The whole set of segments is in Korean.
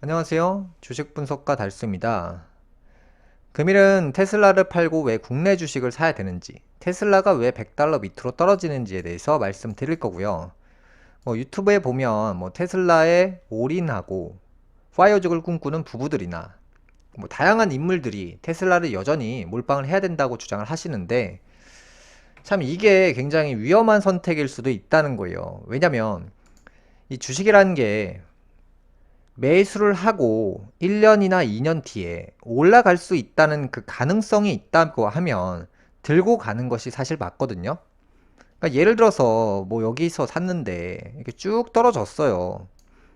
안녕하세요. 주식 분석가 달수입니다. 금일은 테슬라를 팔고 왜 국내 주식을 사야 되는지, 테슬라가 왜 100달러 밑으로 떨어지는지에 대해서 말씀드릴 거고요. 유튜브에 보면 테슬라에 올인하고 파이어족을 꿈꾸는 부부들이나 다양한 인물들이 테슬라를 여전히 몰빵을 해야 된다고 주장을 하시는데, 참 이게 굉장히 위험한 선택일 수도 있다는 거예요. 왜냐면 이 주식이라는 게 매수를 하고 1년이나 2년 뒤에 올라갈 수 있다는 그 가능성이 있다고 하면 들고 가는 것이 사실 맞거든요. 그러니까 예를 들어서 여기서 샀는데 이렇게 쭉 떨어졌어요.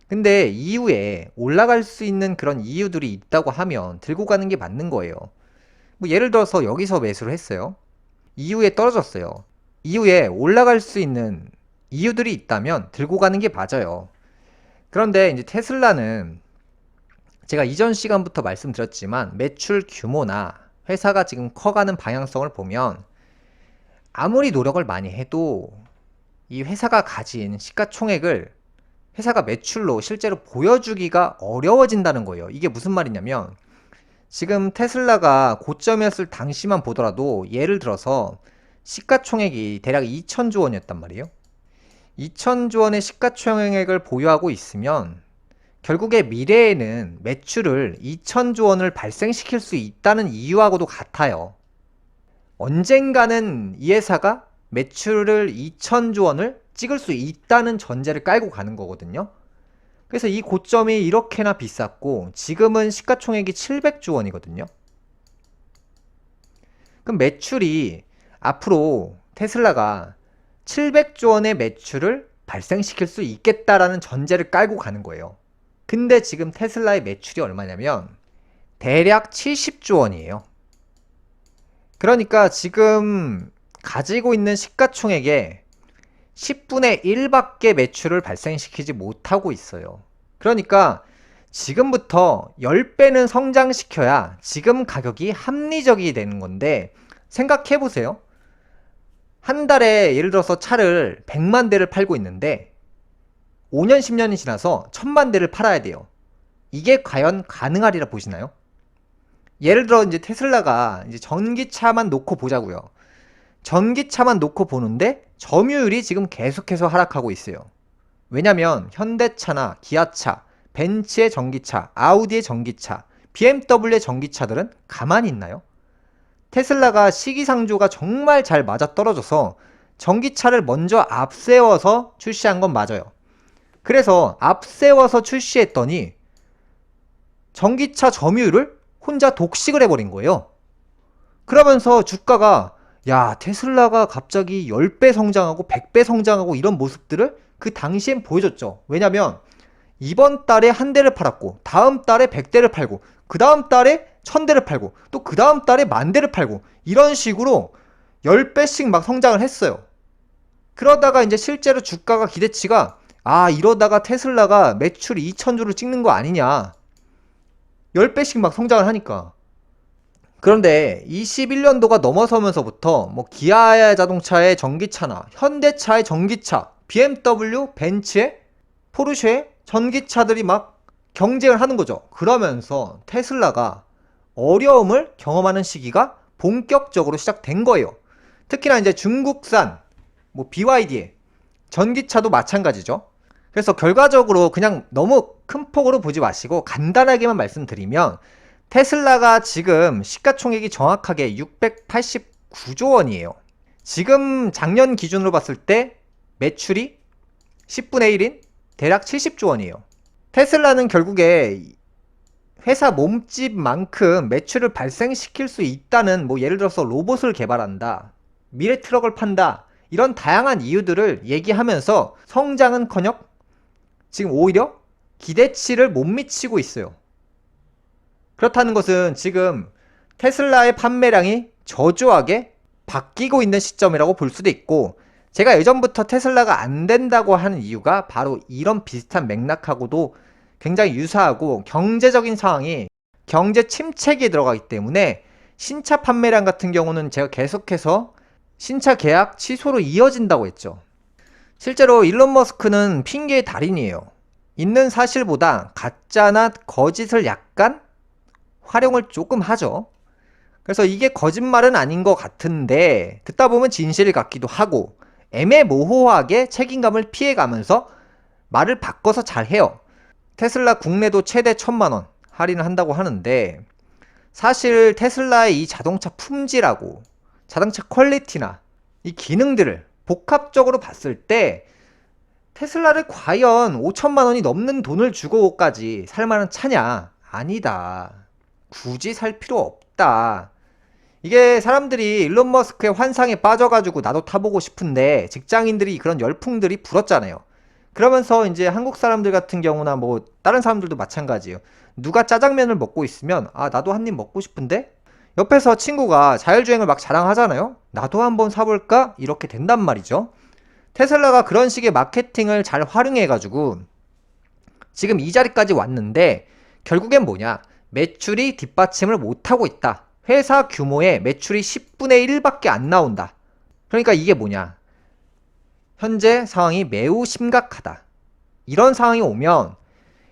근데 이후에 올라갈 수 있는 그런 이유들이 있다고 하면 들고 가는 게 맞는 거예요. 예를 들어서 여기서 매수를 했어요. 이후에 떨어졌어요. 이후에 올라갈 수 있는 이유들이 있다면 들고 가는 게 맞아요. 그런데 이제 테슬라는 제가 이전 시간부터 말씀드렸지만 매출 규모나 회사가 지금 커가는 방향성을 보면 아무리 노력을 많이 해도 이 회사가 가진 시가총액을 회사가 매출로 실제로 보여주기가 어려워진다는 거예요. 이게 무슨 말이냐면 지금 테슬라가 고점이었을 당시만 보더라도 예를 들어서 시가총액이 대략 2천조 원이었단 말이에요. 2천조 원의 시가총액을 보유하고 있으면 결국에 미래에는 매출을 2천조 원을 발생시킬 수 있다는 이유하고도 같아요. 언젠가는 이 회사가 매출을 2천조 원을 찍을 수 있다는 전제를 깔고 가는 거거든요. 그래서 이 고점이 이렇게나 비쌌고 지금은 시가총액이 700조 원이거든요. 그럼 매출이 앞으로 테슬라가 700조 원의 매출을 발생시킬 수 있겠다라는 전제를 깔고 가는 거예요. 근데 지금 테슬라의 매출이 얼마냐면 대략 70조 원이에요. 그러니까 지금 가지고 있는 시가총액의 10분의 1밖에 매출을 발생시키지 못하고 있어요. 그러니까 지금부터 10배는 성장시켜야 지금 가격이 합리적이 되는 건데, 생각해 보세요. 한 달에 예를 들어서 차를 100만 대를 팔고 있는데 5년 10년이 지나서 1000만 대를 팔아야 돼요. 이게 과연 가능하리라 보시나요? 예를 들어 이제 테슬라가 이제 전기차만 놓고 보자고요. 전기차만 놓고 보는데 점유율이 지금 계속해서 하락하고 있어요. 왜냐면 현대차나 기아차, 벤츠의 전기차, 아우디의 전기차, BMW의 전기차들은 가만히 있나요? 테슬라가 시기상조가 정말 잘 맞아떨어져서 전기차를 먼저 앞세워서 출시한 건 맞아요. 그래서 앞세워서 출시했더니 전기차 점유율을 혼자 독식을 해버린 거예요. 그러면서 주가가 야, 테슬라가 갑자기 10배 성장하고 100배 성장하고 이런 모습들을 그 당시엔 보여줬죠. 왜냐면 이번 달에 한 대를 팔았고 다음 달에 100대를 팔고 그 다음 달에 1000대를 팔고 또 그 다음 달에 10,000대를 팔고 이런 식으로 10배씩 막 성장을 했어요. 그러다가 이제 실제로 주가가 기대치가 이러다가 테슬라가 매출 2천조를 찍는 거 아니냐, 10배씩 막 성장을 하니까. 그런데 21년도가 넘어서면서부터 기아 자동차의 전기차나 현대차의 전기차, BMW, 벤츠의, 포르쉐의 전기차들이 막 경쟁을 하는 거죠. 그러면서 테슬라가 어려움을 경험하는 시기가 본격적으로 시작된 거예요. 특히나 이제 중국산 BYD의 전기차도 마찬가지죠. 그래서 결과적으로 그냥 너무 큰 폭으로 보지 마시고 간단하게만 말씀드리면 테슬라가 지금 시가총액이 정확하게 689조 원이에요. 지금 작년 기준으로 봤을 때 매출이 10분의 1인 대략 70조 원이에요. 테슬라는 결국에 회사 몸집만큼 매출을 발생시킬 수 있다는 예를 들어서 로봇을 개발한다, 미래 트럭을 판다, 이런 다양한 이유들을 얘기하면서 성장은커녕 지금 오히려 기대치를 못 미치고 있어요. 그렇다는 것은 지금 테슬라의 판매량이 저조하게 바뀌고 있는 시점이라고 볼 수도 있고, 제가 예전부터 테슬라가 안 된다고 하는 이유가 바로 이런 비슷한 맥락하고도 굉장히 유사하고 경제적인 상황이 경제 침체기에 들어가기 때문에 신차 판매량 같은 경우는 제가 계속해서 신차 계약 취소로 이어진다고 했죠. 실제로 일론 머스크는 핑계의 달인이에요. 있는 사실보다 가짜나 거짓을 약간 활용을 조금 하죠. 그래서 이게 거짓말은 아닌 것 같은데 듣다 보면 진실 같기도 하고 애매모호하게 책임감을 피해가면서 말을 바꿔서 잘 해요. 테슬라 국내도 최대 1,000만원 할인을 한다고 하는데 사실 테슬라의 이 자동차 품질하고 자동차 퀄리티나 이 기능들을 복합적으로 봤을 때 테슬라를 과연 5천만 원이 넘는 돈을 주고까지 살 만한 차냐? 아니다. 굳이 살 필요 없다. 이게 사람들이 일론 머스크의 환상에 빠져가지고 나도 타보고 싶은데 직장인들이 그런 열풍들이 불었잖아요. 그러면서 이제 한국 사람들 같은 경우나 뭐 다른 사람들도 마찬가지예요. 누가 짜장면을 먹고 있으면 아 나도 한 입 먹고 싶은데 옆에서 친구가 자율주행을 막 자랑하잖아요. 나도 한번 사볼까? 이렇게 된단 말이죠. 테슬라가 그런 식의 마케팅을 잘 활용해가지고 지금 이 자리까지 왔는데 결국엔 뭐냐? 매출이 뒷받침을 못하고 있다. 회사 규모의 매출이 10분의 1밖에 안 나온다. 그러니까 이게 뭐냐? 현재 상황이 매우 심각하다. 이런 상황이 오면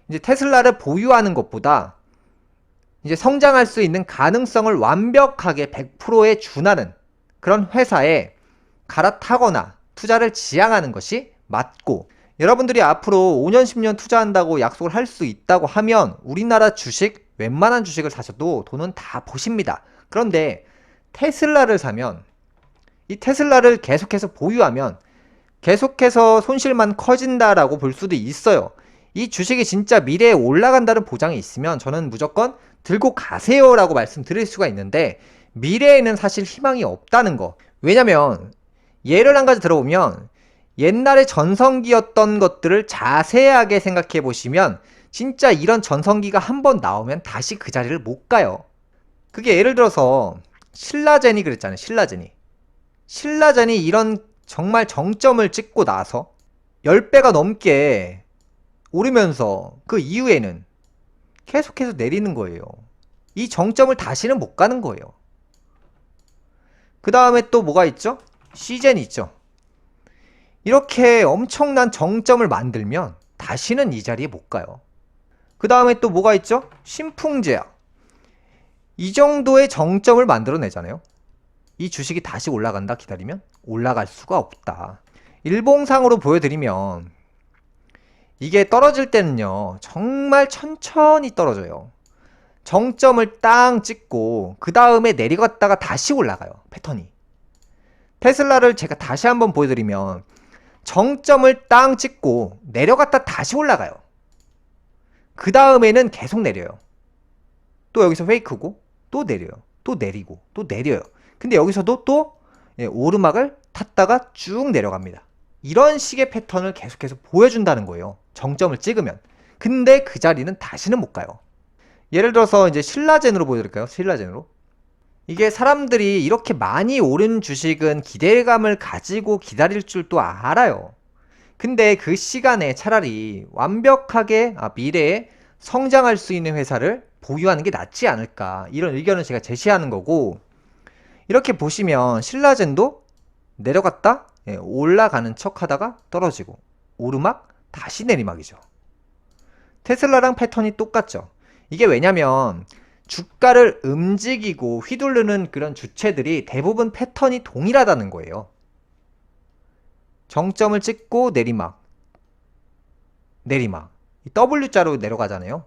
이제 테슬라를 보유하는 것보다 이제 성장할 수 있는 가능성을 완벽하게 100%에 준하는 그런 회사에 갈아타거나 투자를 지향하는 것이 맞고, 여러분들이 앞으로 5년 10년 투자한다고 약속을 할 수 있다고 하면 우리나라 주식 웬만한 주식을 사셔도 돈은 다 보십니다. 그런데 테슬라를 사면 이 테슬라를 계속해서 보유하면 계속해서 손실만 커진다라고 볼 수도 있어요. 이 주식이 진짜 미래에 올라간다는 보장이 있으면 저는 무조건 들고 가세요 라고 말씀드릴 수가 있는데 미래에는 사실 희망이 없다는 거. 왜냐면 예를 한 가지 들어보면 옛날에 전성기였던 것들을 자세하게 생각해 보시면 진짜 이런 전성기가 한번 나오면 다시 그 자리를 못 가요. 그게 예를 들어서 신라젠이 그랬잖아요. 신라젠이 이런 정말 정점을 찍고 나서 10배가 넘게 오르면서 그 이후에는 계속해서 내리는 거예요. 이 정점을 다시는 못 가는 거예요. 그 다음에 또 뭐가 있죠? 시젠이 있죠. 이렇게 엄청난 정점을 만들면 다시는 이 자리에 못 가요. 그 다음에 또 뭐가 있죠? 신풍제약. 이 정도의 정점을 만들어내잖아요. 이 주식이 다시 올라간다 기다리면 올라갈 수가 없다. 일봉상으로 보여드리면 이게 떨어질 때는요 정말 천천히 떨어져요. 정점을 땅 찍고 그 다음에 내려갔다가 다시 올라가요. 패턴이. 테슬라를 제가 다시 한번 보여드리면 정점을 땅 찍고 내려갔다 다시 올라가요. 그 다음에는 계속 내려요. 또 여기서 페이크고 또 내려요. 또 내리고 또 내려요. 근데 여기서도 또 오르막을 탔다가 쭉 내려갑니다. 이런 식의 패턴을 계속해서 보여준다는 거예요. 정점을 찍으면. 근데 그 자리는 다시는 못 가요. 예를 들어서 이제 신라젠으로 보여드릴까요? 신라젠으로. 이게 사람들이 이렇게 많이 오른 주식은 기대감을 가지고 기다릴 줄도 알아요. 근데 그 시간에 차라리 완벽하게 미래에 성장할 수 있는 회사를 보유하는 게 낫지 않을까, 이런 의견을 제가 제시하는 거고, 이렇게 보시면 신라젠도 내려갔다 올라가는 척 하다가 떨어지고 오르막 다시 내리막이죠. 테슬라랑 패턴이 똑같죠. 이게 왜냐면 주가를 움직이고 휘두르는 그런 주체들이 대부분 패턴이 동일하다는 거예요. 정점을 찍고 내리막 W자로 내려가잖아요.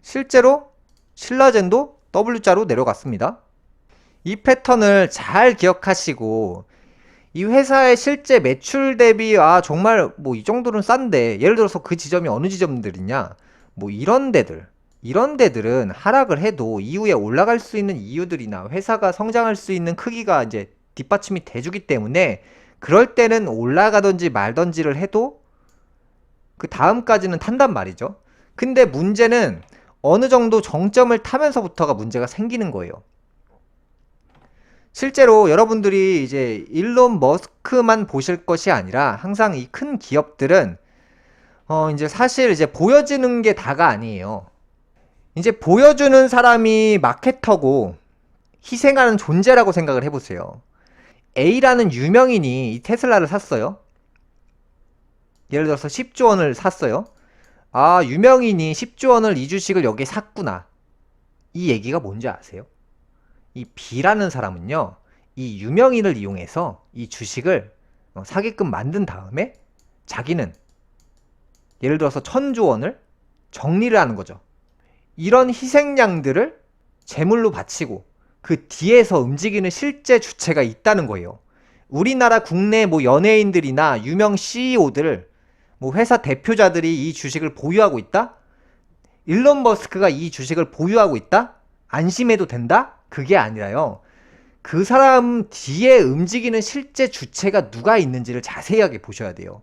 실제로 신라젠도 W자로 내려갔습니다. 이 패턴을 잘 기억하시고 이 회사의 실제 매출 대비 정말 뭐 이 정도는 싼데, 예를 들어서 그 지점이 어느 지점들이냐, 뭐 이런 데들은 하락을 해도 이후에 올라갈 수 있는 이유들이나 회사가 성장할 수 있는 크기가 이제 뒷받침이 돼주기 때문에 그럴 때는 올라가든지 말든지를 해도 그 다음까지는 탄단 말이죠. 근데 문제는 어느 정도 정점을 타면서부터가 문제가 생기는 거예요. 실제로 여러분들이 이제 일론 머스크만 보실 것이 아니라 항상 이 큰 기업들은 이제 사실 이제 보여지는 게 다가 아니에요. 이제 보여주는 사람이 마케터고 희생하는 존재라고 생각을 해보세요. A라는 유명인이 이 테슬라를 샀어요. 예를 들어서 10조 원을 샀어요. 아, 유명인이 10조 원을 이 주식을 여기에 샀구나. 이 얘기가 뭔지 아세요? 이 B라는 사람은요, 이 유명인을 이용해서 이 주식을 사게끔 만든 다음에 자기는 예를 들어서 1000조 원을 정리를 하는 거죠. 이런 희생양들을 제물로 바치고 그 뒤에서 움직이는 실제 주체가 있다는 거예요. 우리나라 국내 뭐 연예인들이나 유명 CEO들, 뭐 회사 대표자들이 이 주식을 보유하고 있다? 일론 머스크가 이 주식을 보유하고 있다? 안심해도 된다? 그게 아니라요. 그 사람 뒤에 움직이는 실제 주체가 누가 있는지를 자세하게 보셔야 돼요.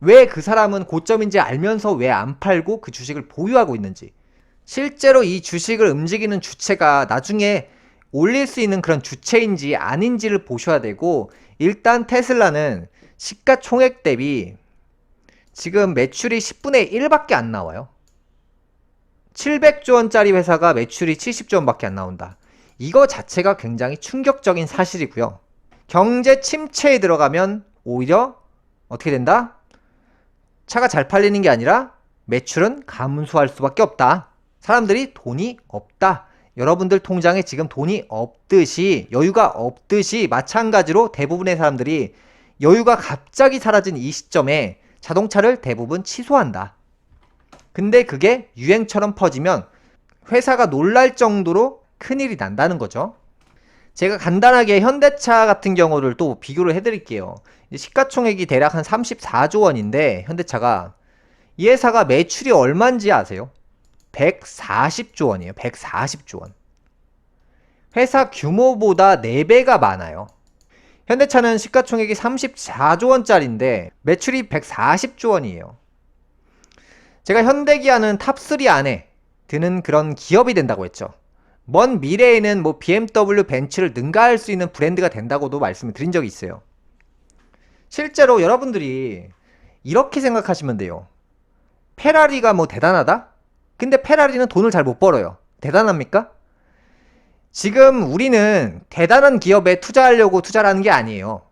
왜 그 사람은 고점인지 알면서 왜 안 팔고 그 주식을 보유하고 있는지. 실제로 이 주식을 움직이는 주체가 나중에 올릴 수 있는 그런 주체인지 아닌지를 보셔야 되고, 일단 테슬라는 시가총액 대비 지금 매출이 10분의 1밖에 안 나와요. 700조 원짜리 회사가 매출이 70조 원밖에 안 나온다. 이거 자체가 굉장히 충격적인 사실이고요. 경제 침체에 들어가면 오히려 어떻게 된다? 차가 잘 팔리는 게 아니라 매출은 감소할 수밖에 없다. 사람들이 돈이 없다. 여러분들 통장에 지금 돈이 없듯이, 여유가 없듯이 마찬가지로 대부분의 사람들이 여유가 갑자기 사라진 이 시점에 자동차를 대부분 취소한다. 근데 그게 유행처럼 퍼지면 회사가 놀랄 정도로 큰일이 난다는 거죠. 제가 간단하게 현대차 같은 경우를 또 비교를 해드릴게요. 시가총액이 대략 한 34조 원인데 현대차가, 이 회사가 매출이 얼마인지 아세요? 140조 원이에요. 140조 원. 회사 규모보다 4배가 많아요. 현대차는 시가총액이 34조 원짜리인데 매출이 140조 원이에요. 제가 현대기아는 탑3 안에 드는 그런 기업이 된다고 했죠. 먼 미래에는 뭐 BMW, 벤츠를 능가할 수 있는 브랜드가 된다고도 말씀을 드린 적이 있어요. 실제로 여러분들이 이렇게 생각하시면 돼요. 페라리가 뭐 대단하다? 근데 페라리는 돈을 잘 못 벌어요. 대단합니까? 지금 우리는 대단한 기업에 투자하려고 투자를 하는 게 아니에요.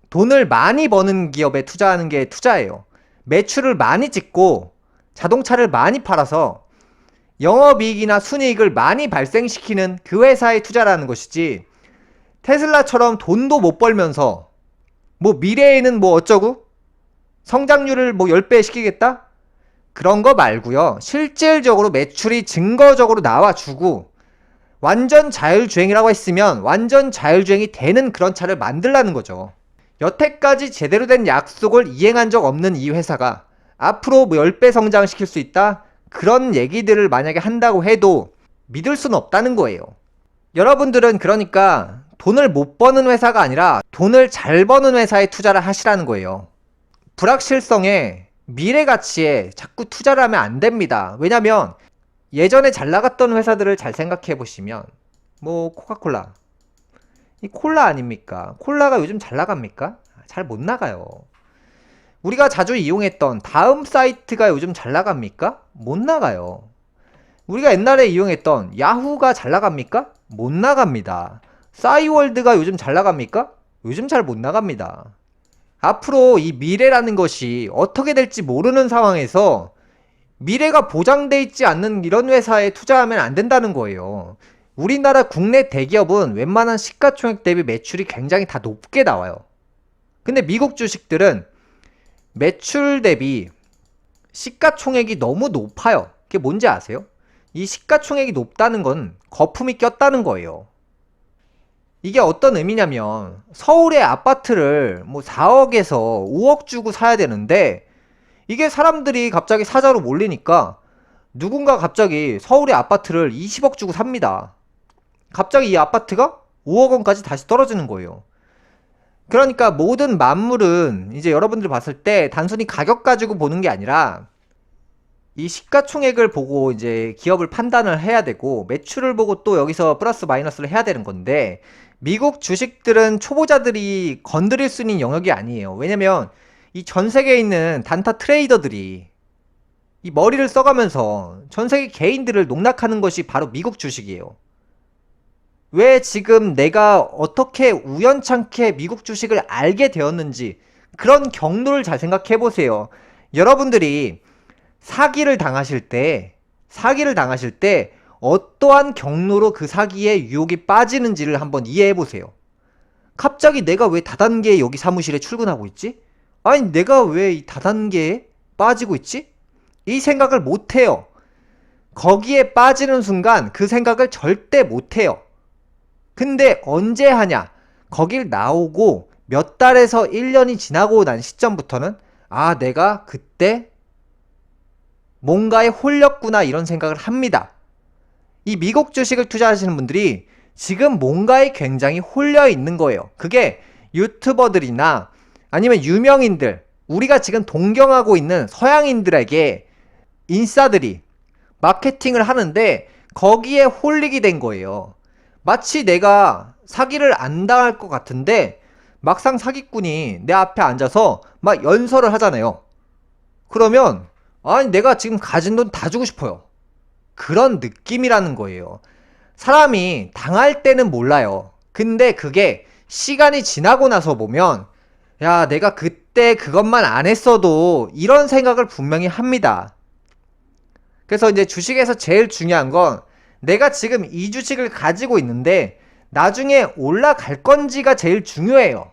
돈을 많이 버는 기업에 투자하는 게 투자예요. 매출을 많이 찍고 자동차를 많이 팔아서 영업이익이나 순이익을 많이 발생시키는 그 회사에 투자라는 것이지, 테슬라처럼 돈도 못 벌면서 뭐 미래에는 뭐 어쩌고? 성장률을 뭐 10배 시키겠다? 그런 거 말고요. 실질적으로 매출이 증거적으로 나와주고 완전 자율주행이라고 했으면 완전 자율주행이 되는 그런 차를 만들라는 거죠. 여태까지 제대로 된 약속을 이행한 적 없는 이 회사가 앞으로 뭐 10배 성장시킬 수 있다? 그런 얘기들을 만약에 한다고 해도 믿을 수는 없다는 거예요. 여러분들은 그러니까 돈을 못 버는 회사가 아니라 돈을 잘 버는 회사에 투자를 하시라는 거예요. 불확실성에 미래 가치에 자꾸 투자를 하면 안 됩니다. 왜냐면 예전에 잘 나갔던 회사들을 잘 생각해 보시면 뭐 코카콜라, 이 콜라 아닙니까? 콜라가 요즘 잘 나갑니까? 잘 못 나가요. 우리가 자주 이용했던 다음 사이트가 요즘 잘 나갑니까? 못 나가요. 우리가 옛날에 이용했던 야후가 잘 나갑니까? 못 나갑니다. 싸이월드가 요즘 잘 나갑니까? 요즘 잘 못 나갑니다. 앞으로 이 미래라는 것이 어떻게 될지 모르는 상황에서 미래가 보장돼 있지 않는 이런 회사에 투자하면 안 된다는 거예요. 우리나라 국내 대기업은 웬만한 시가총액 대비 매출이 굉장히 다 높게 나와요. 근데 미국 주식들은 매출 대비 시가총액이 너무 높아요. 그게 뭔지 아세요? 이 시가총액이 높다는 건 거품이 꼈다는 거예요. 이게 어떤 의미냐면 서울의 아파트를 뭐 4억에서 5억 주고 사야 되는데 이게 사람들이 갑자기 사자로 몰리니까 누군가 갑자기 서울의 아파트를 20억 주고 삽니다. 갑자기 이 아파트가 5억 원까지 다시 떨어지는 거예요. 그러니까 모든 만물은 이제 여러분들 봤을 때 단순히 가격 가지고 보는 게 아니라 이 시가총액을 보고 이제 기업을 판단을 해야 되고 매출을 보고 또 여기서 플러스 마이너스를 해야 되는 건데, 미국 주식들은 초보자들이 건드릴 수 있는 영역이 아니에요. 왜냐면 이 전 세계에 있는 단타 트레이더들이 이 머리를 써가면서 전 세계 개인들을 농락하는 것이 바로 미국 주식이에요. 왜 지금 내가 어떻게 우연찮게 미국 주식을 알게 되었는지 그런 경로를 잘 생각해 보세요. 여러분들이 사기를 당하실 때 어떠한 경로로 그 사기에 유혹이 빠지는지를 한번 이해해 보세요. 갑자기 내가 왜 다단계에 여기 사무실에 출근하고 있지? 아니, 내가 왜 이 다단계에 빠지고 있지? 이 생각을 못 해요. 거기에 빠지는 순간 그 생각을 절대 못 해요. 근데 언제 하냐? 거길 나오고 몇 달에서 1년이 지나고 난 시점부터는 아, 내가 그때 뭔가에 홀렸구나 이런 생각을 합니다. 이 미국 주식을 투자하시는 분들이 지금 뭔가에 굉장히 홀려 있는 거예요. 그게 유튜버들이나 아니면 유명인들, 우리가 지금 동경하고 있는 서양인들에게 인싸들이 마케팅을 하는데 거기에 홀리게 된 거예요. 마치 내가 사기를 안 당할 것 같은데 막상 사기꾼이 내 앞에 앉아서 막 연설을 하잖아요. 그러면 아니, 내가 지금 가진 돈 다 주고 싶어요. 그런 느낌이라는 거예요. 사람이 당할 때는 몰라요. 근데 그게 시간이 지나고 나서 보면 야, 내가 그때 그것만 안 했어도 이런 생각을 분명히 합니다. 그래서 이제 주식에서 제일 중요한 건 내가 지금 이 주식을 가지고 있는데 나중에 올라갈 건지가 제일 중요해요.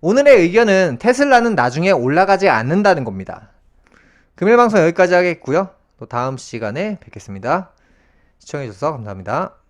오늘의 의견은 테슬라는 나중에 올라가지 않는다는 겁니다. 금일 방송 여기까지 하겠고요. 또 다음 시간에 뵙겠습니다. 시청해주셔서 감사합니다.